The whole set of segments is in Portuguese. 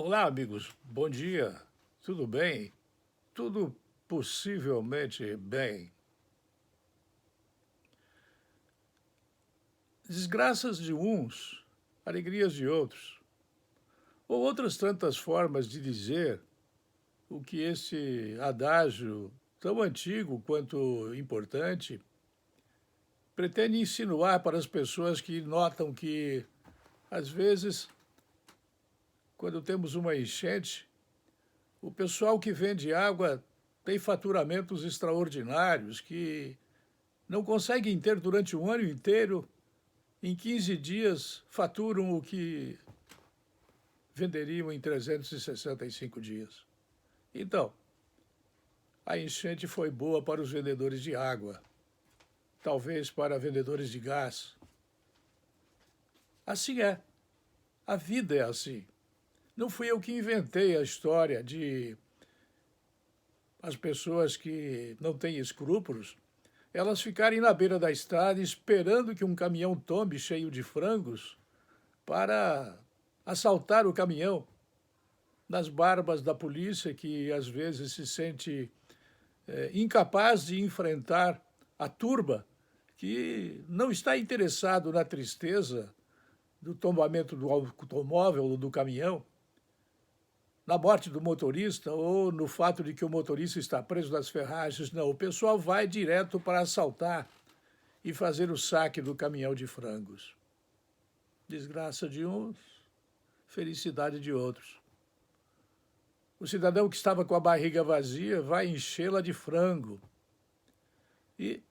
Olá, amigos. Bom dia. Tudo bem? Tudo possivelmente bem. Desgraças de uns, alegrias de outros, ou outras tantas formas de dizer o que esse adágio, tão antigo quanto importante, pretende insinuar para as pessoas que notam que, às vezes, quando temos uma enchente, o pessoal que vende água tem faturamentos extraordinários que não conseguem ter durante um ano inteiro. Em 15 dias, faturam o que venderiam em 365 dias. Então, a enchente foi boa para os vendedores de água, talvez para vendedores de gás. Assim é. A vida é assim. Não fui eu que inventei a história de as pessoas que não têm escrúpulos, elas ficarem na beira da estrada esperando que um caminhão tombe cheio de frangos para assaltar o caminhão, nas barbas da polícia, que às vezes se sente incapaz de enfrentar a turba, que não está interessado na tristeza do tombamento do automóvel ou do caminhão, na morte do motorista ou no fato de que o motorista está preso nas ferragens. Não, o pessoal vai direto para assaltar e fazer o saque do caminhão de frangos. Desgraça de uns, felicidade de outros. O cidadão que estava com a barriga vazia vai enchê-la de frango. E,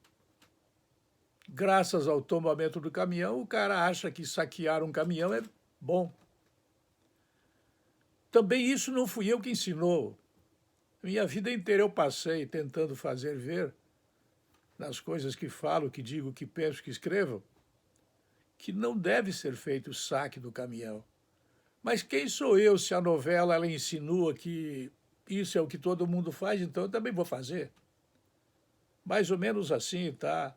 graças ao tombamento do caminhão, o cara acha que saquear um caminhão é bom. Também isso não fui eu que ensinou. Minha vida inteira eu passei tentando fazer ver, nas coisas que falo, que digo, que penso, que escrevo, que não deve ser feito o saque do caminhão. Mas quem sou eu se a novela ela insinua que isso é o que todo mundo faz, então eu também vou fazer? Mais ou menos assim, tá?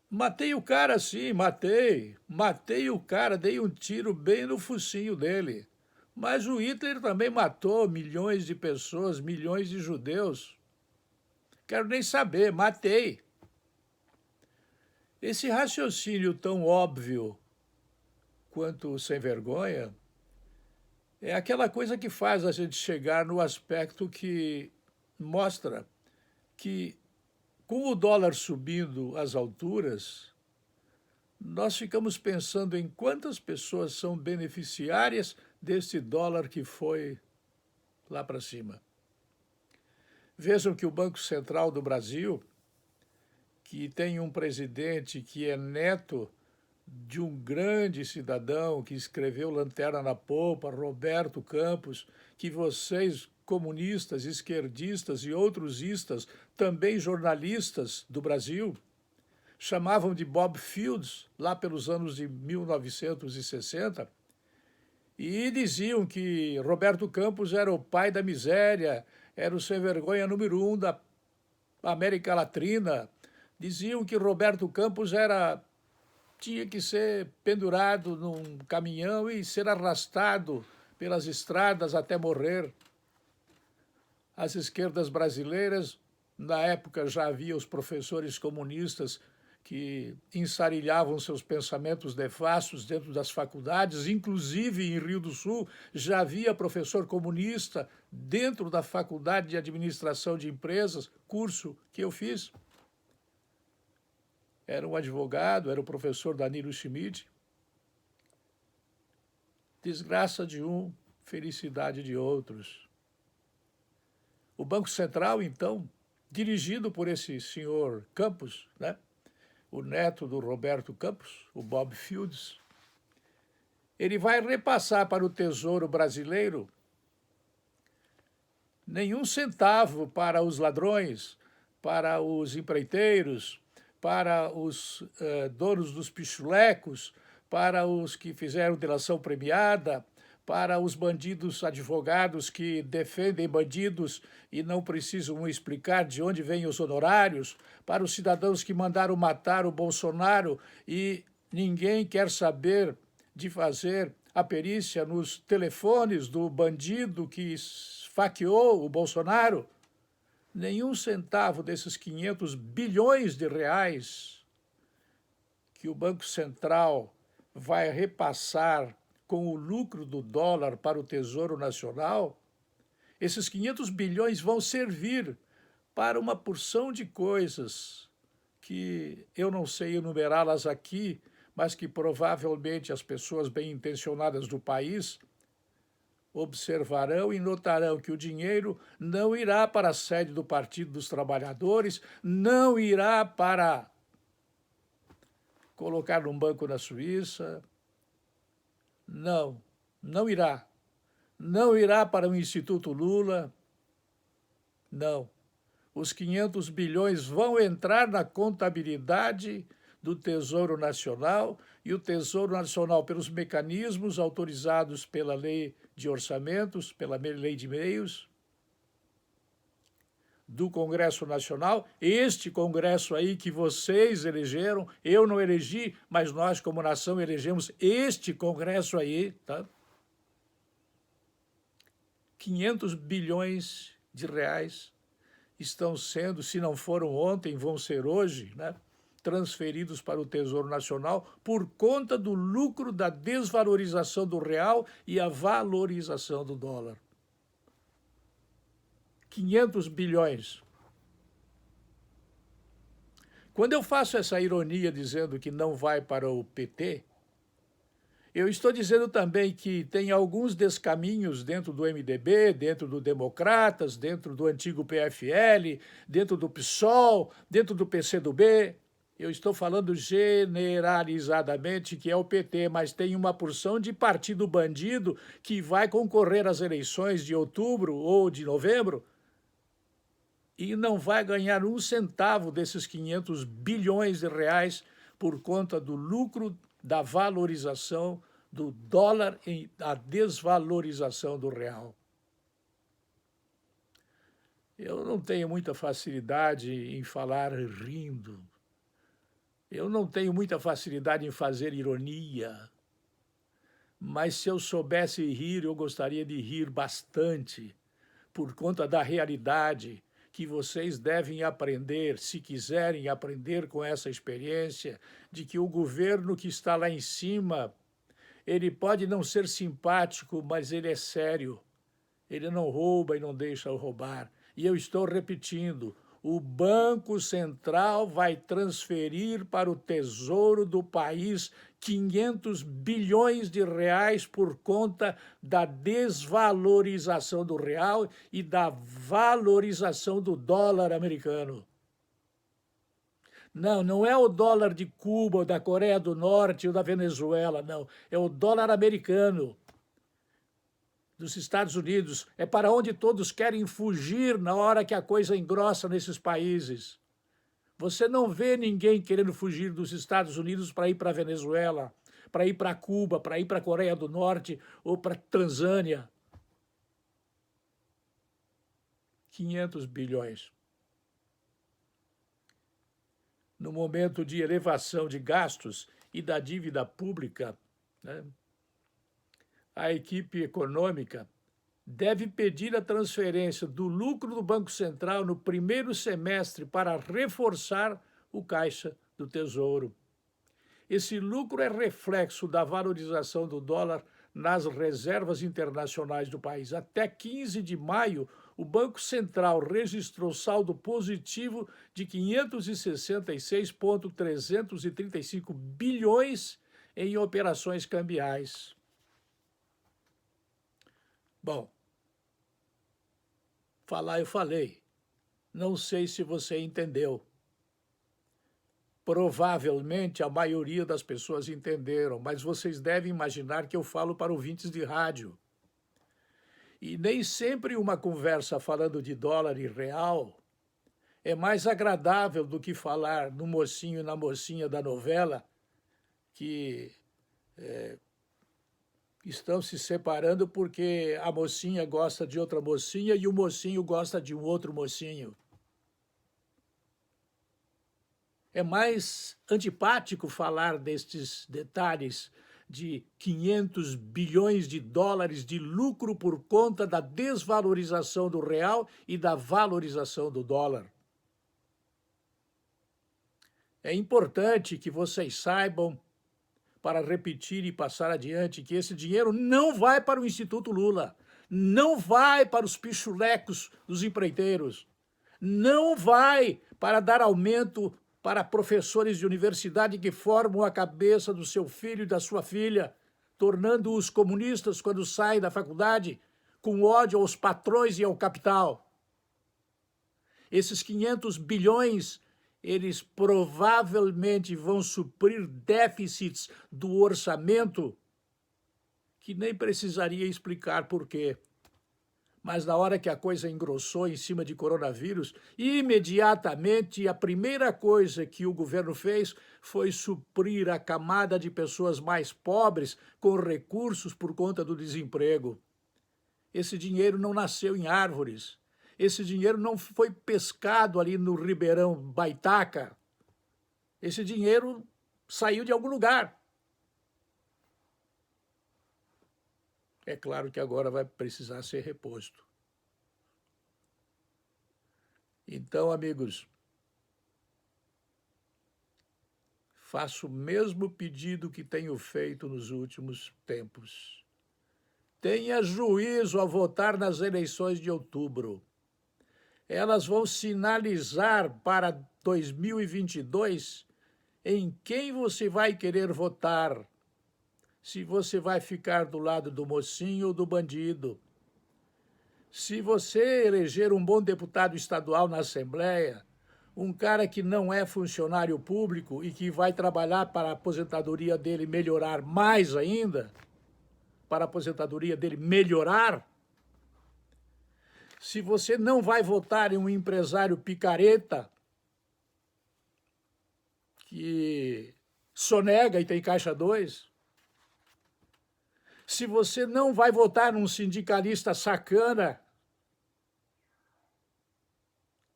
Matei o cara sim, matei. Matei o cara, dei um tiro bem no focinho dele. Mas o Hitler também matou milhões de pessoas, milhões de judeus. Quero nem saber, matei. Esse raciocínio tão óbvio quanto sem vergonha é aquela coisa que faz a gente chegar no aspecto que mostra que, com o dólar subindo às alturas, nós ficamos pensando em quantas pessoas são beneficiárias desse dólar que foi lá para cima. Vejam que o Banco Central do Brasil, que tem um presidente que é neto de um grande cidadão que escreveu Lanterna na Polpa, Roberto Campos, que vocês, comunistas, esquerdistas e outros istas, também jornalistas do Brasil, chamavam de Bob Fields, lá pelos anos de 1960, e diziam que Roberto Campos era o pai da miséria, era o sem vergonha número 1 da América Latina. Diziam que Roberto Campos tinha que ser pendurado num caminhão e ser arrastado pelas estradas até morrer. As esquerdas brasileiras, na época já havia os professores comunistas que ensarilhavam seus pensamentos nefastos dentro das faculdades, inclusive em Rio do Sul já havia professor comunista dentro da Faculdade de Administração de Empresas, curso que eu fiz. Era um advogado, era o professor Danilo Schmidt. Desgraça de um, felicidade de outros. O Banco Central, então, dirigido por esse senhor Campos, né? O neto do Roberto Campos, o Bob Fields, ele vai repassar para o Tesouro Brasileiro nenhum centavo para os ladrões, para os empreiteiros, para os donos dos pichulecos, para os que fizeram delação premiada, para os bandidos advogados que defendem bandidos e não precisam explicar de onde vêm os honorários, para os cidadãos que mandaram matar o Bolsonaro e ninguém quer saber de fazer a perícia nos telefones do bandido que esfaqueou o Bolsonaro, nenhum centavo desses 500 bilhões de reais que o Banco Central vai repassar com o lucro do dólar para o Tesouro Nacional, esses 500 bilhões vão servir para uma porção de coisas que eu não sei enumerá-las aqui, mas que provavelmente as pessoas bem-intencionadas do país observarão e notarão que o dinheiro não irá para a sede do Partido dos Trabalhadores, não irá para colocar num banco na Suíça, não irá. Não irá para o Instituto Lula, não. Os 500 bilhões vão entrar na contabilidade do Tesouro Nacional e o Tesouro Nacional, pelos mecanismos autorizados pela Lei de Orçamentos, pela Lei de Meios, do Congresso Nacional, este Congresso aí que vocês elegeram, eu não elegi, mas nós como nação elegemos este Congresso aí, tá? 500 bilhões de reais estão sendo, se não foram ontem, vão ser hoje, né, transferidos para o Tesouro Nacional por conta do lucro da desvalorização do real e a valorização do dólar. 500 bilhões. Quando eu faço essa ironia dizendo que não vai para o PT, eu estou dizendo também que tem alguns descaminhos dentro do MDB, dentro do Democratas, dentro do antigo PFL, dentro do PSOL, dentro do PCdoB. Eu estou falando generalizadamente que é o PT, mas tem uma porção de partido bandido que vai concorrer às eleições de outubro ou de novembro e não vai ganhar um centavo desses 500 bilhões de reais por conta do lucro da valorização do dólar e da desvalorização do real. Eu não tenho muita facilidade em falar rindo. Eu não tenho muita facilidade em fazer ironia. Mas se eu soubesse rir, eu gostaria de rir bastante, por conta da realidade que vocês devem aprender, se quiserem aprender com essa experiência, de que o governo que está lá em cima, ele pode não ser simpático, mas ele é sério. Ele não rouba e não deixa roubar. E eu estou repetindo, o Banco Central vai transferir para o Tesouro do país 500 bilhões de reais por conta da desvalorização do real e da valorização do dólar americano. Não, não é o dólar de Cuba, ou da Coreia do Norte ou da Venezuela, não. É o dólar americano dos Estados Unidos. É para onde todos querem fugir na hora que a coisa engrossa nesses países. Você não vê ninguém querendo fugir dos Estados Unidos para ir para a Venezuela, para ir para Cuba, para ir para a Coreia do Norte ou para a Tanzânia. 500 bilhões. No momento de elevação de gastos e da dívida pública, né, a equipe econômica deve pedir a transferência do lucro do Banco Central no primeiro semestre para reforçar o caixa do Tesouro. Esse lucro é reflexo da valorização do dólar nas reservas internacionais do país. Até 15 de maio, o Banco Central registrou saldo positivo de 566,335 bilhões em operações cambiais. Bom, falar eu falei. Não sei se você entendeu. Provavelmente a maioria das pessoas entenderam, mas vocês devem imaginar que eu falo para ouvintes de rádio. E nem sempre uma conversa falando de dólar e real é mais agradável do que falar no mocinho e na mocinha da novela que estão se separando porque a mocinha gosta de outra mocinha e o mocinho gosta de um outro mocinho. É mais antipático falar destes detalhes de 500 bilhões de dólares de lucro por conta da desvalorização do real e da valorização do dólar. É importante que vocês saibam, para repetir e passar adiante, que esse dinheiro não vai para o Instituto Lula, não vai para os pichulecos dos empreiteiros, não vai para dar aumento para professores de universidade que formam a cabeça do seu filho e da sua filha, tornando-os comunistas quando saem da faculdade, com ódio aos patrões e ao capital. Esses 500 bilhões, eles provavelmente vão suprir déficits do orçamento que nem precisaria explicar por quê. Mas na hora que a coisa engrossou em cima de coronavírus, imediatamente a primeira coisa que o governo fez foi suprir a camada de pessoas mais pobres com recursos por conta do desemprego. Esse dinheiro não nasceu em árvores. Esse dinheiro não foi pescado ali no Ribeirão Baitaca. Esse dinheiro saiu de algum lugar. É claro que agora vai precisar ser reposto. Então, amigos, faço o mesmo pedido que tenho feito nos últimos tempos. Tenha juízo ao votar nas eleições de outubro. Elas vão sinalizar para 2022 em quem você vai querer votar. Se você vai ficar do lado do mocinho ou do bandido. Se você eleger um bom deputado estadual na Assembleia, um cara que não é funcionário público e que vai trabalhar para a aposentadoria dele melhorar mais ainda, para a aposentadoria dele melhorar, se você não vai votar em um empresário picareta que sonega e tem caixa 2, se você não vai votar num sindicalista sacana,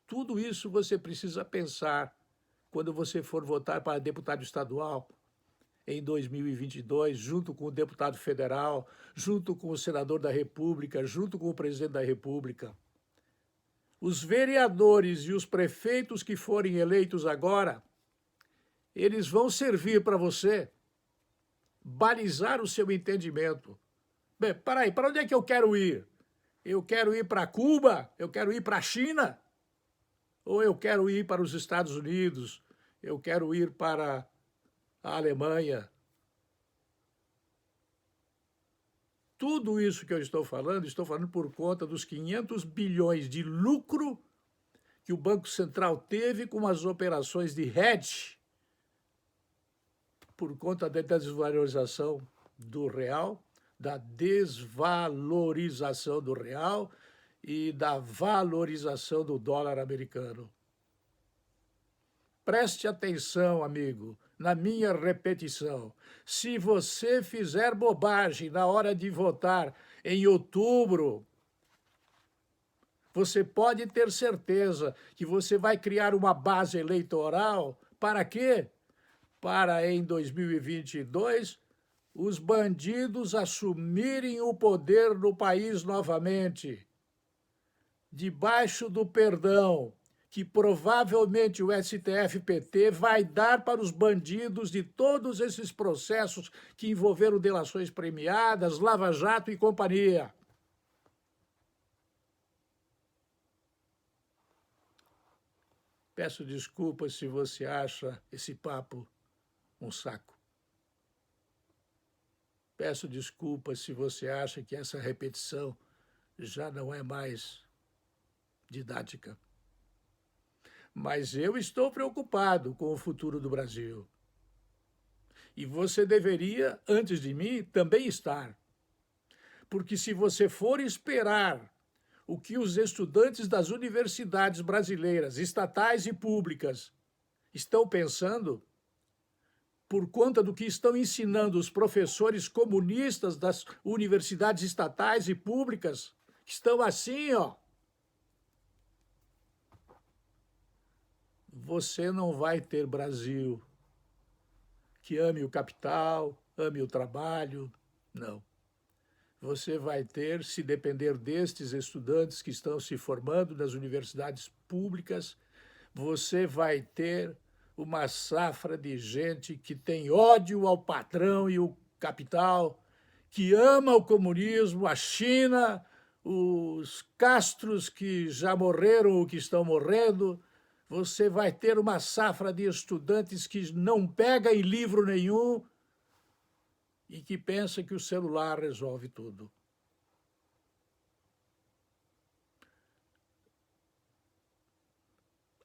tudo isso você precisa pensar quando você for votar para deputado estadual em 2022, junto com o deputado federal, junto com o senador da República, junto com o presidente da República. Os vereadores e os prefeitos que forem eleitos agora, eles vão servir para você balizar o seu entendimento. Bem, para onde é que eu quero ir? Eu quero ir para Cuba? Eu quero ir para a China? Ou eu quero ir para os Estados Unidos? Eu quero ir para a Alemanha? Tudo isso que eu estou falando por conta dos 500 bilhões de lucro que o Banco Central teve com as operações de hedge, por conta da desvalorização do real, da desvalorização do real e da valorização do dólar americano. Preste atenção, amigo, na minha repetição. Se você fizer bobagem na hora de votar em outubro, você pode ter certeza que você vai criar uma base eleitoral. Para quê? Para em 2022 os bandidos assumirem o poder no país novamente, debaixo do perdão que provavelmente o STF-PT vai dar para os bandidos de todos esses processos que envolveram delações premiadas, Lava Jato e companhia. Peço desculpas se você acha esse papo um saco. Peço desculpas se você acha que essa repetição já não é mais didática. Mas eu estou preocupado com o futuro do Brasil. E você deveria, antes de mim, também estar. Porque se você for esperar o que os estudantes das universidades brasileiras, estatais e públicas, estão pensando, por conta do que estão ensinando os professores comunistas das universidades estatais e públicas, estão assim, ó. Você não vai ter Brasil que ame o capital, ame o trabalho. Não. Você vai ter, se depender destes estudantes que estão se formando nas universidades públicas, você vai ter uma safra de gente que tem ódio ao patrão e o capital, que ama o comunismo, a China, os Castros que já morreram ou que estão morrendo. Você vai ter uma safra de estudantes que não pega em livro nenhum e que pensa que o celular resolve tudo.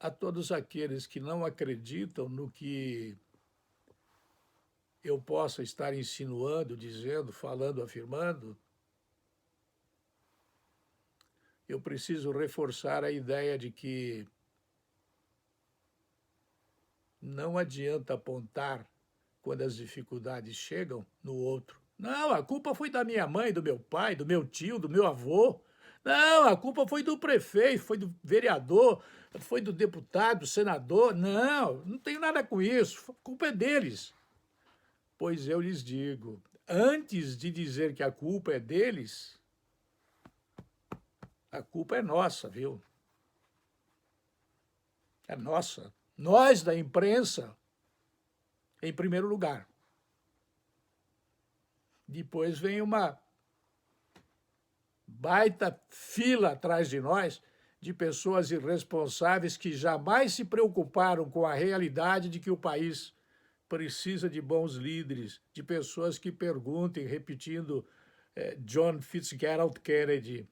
A todos aqueles que não acreditam no que eu possa estar insinuando, dizendo, falando, afirmando, eu preciso reforçar a ideia de que não adianta apontar quando as dificuldades chegam no outro. Não, a culpa foi da minha mãe, do meu pai, do meu tio, do meu avô. Não, a culpa foi do prefeito, foi do vereador, foi do deputado, do senador. Não, não tenho nada com isso. A culpa é deles. Pois eu lhes digo, antes de dizer que a culpa é deles, a culpa é nossa, viu? É nossa. Nós, da imprensa, em primeiro lugar. Depois vem uma baita fila atrás de nós de pessoas irresponsáveis que jamais se preocuparam com a realidade de que o país precisa de bons líderes, de pessoas que perguntem, repetindo John Fitzgerald Kennedy.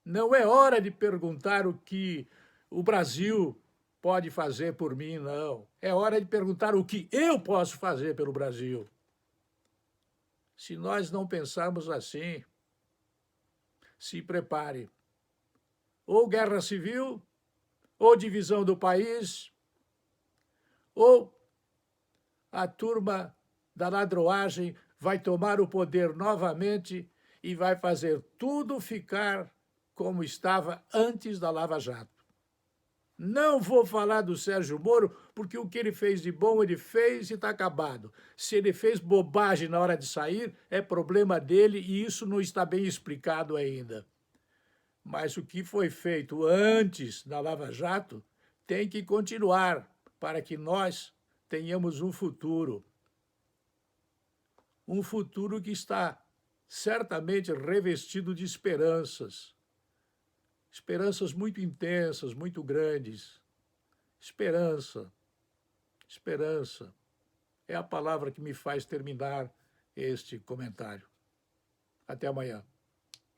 Não é hora de perguntar o que o Brasil pode fazer por mim, não. É hora de perguntar o que eu posso fazer pelo Brasil. Se nós não pensarmos assim, se prepare. Ou guerra civil, ou divisão do país, ou a turma da ladroagem vai tomar o poder novamente e vai fazer tudo ficar como estava antes da Lava Jato. Não vou falar do Sérgio Moro, porque o que ele fez de bom, ele fez e está acabado. Se ele fez bobagem na hora de sair, é problema dele e isso não está bem explicado ainda. Mas o que foi feito antes da Lava Jato tem que continuar para que nós tenhamos um futuro. Um futuro que está certamente revestido de esperanças. Esperanças muito intensas, muito grandes. Esperança. Esperança é a palavra que me faz terminar este comentário. Até amanhã.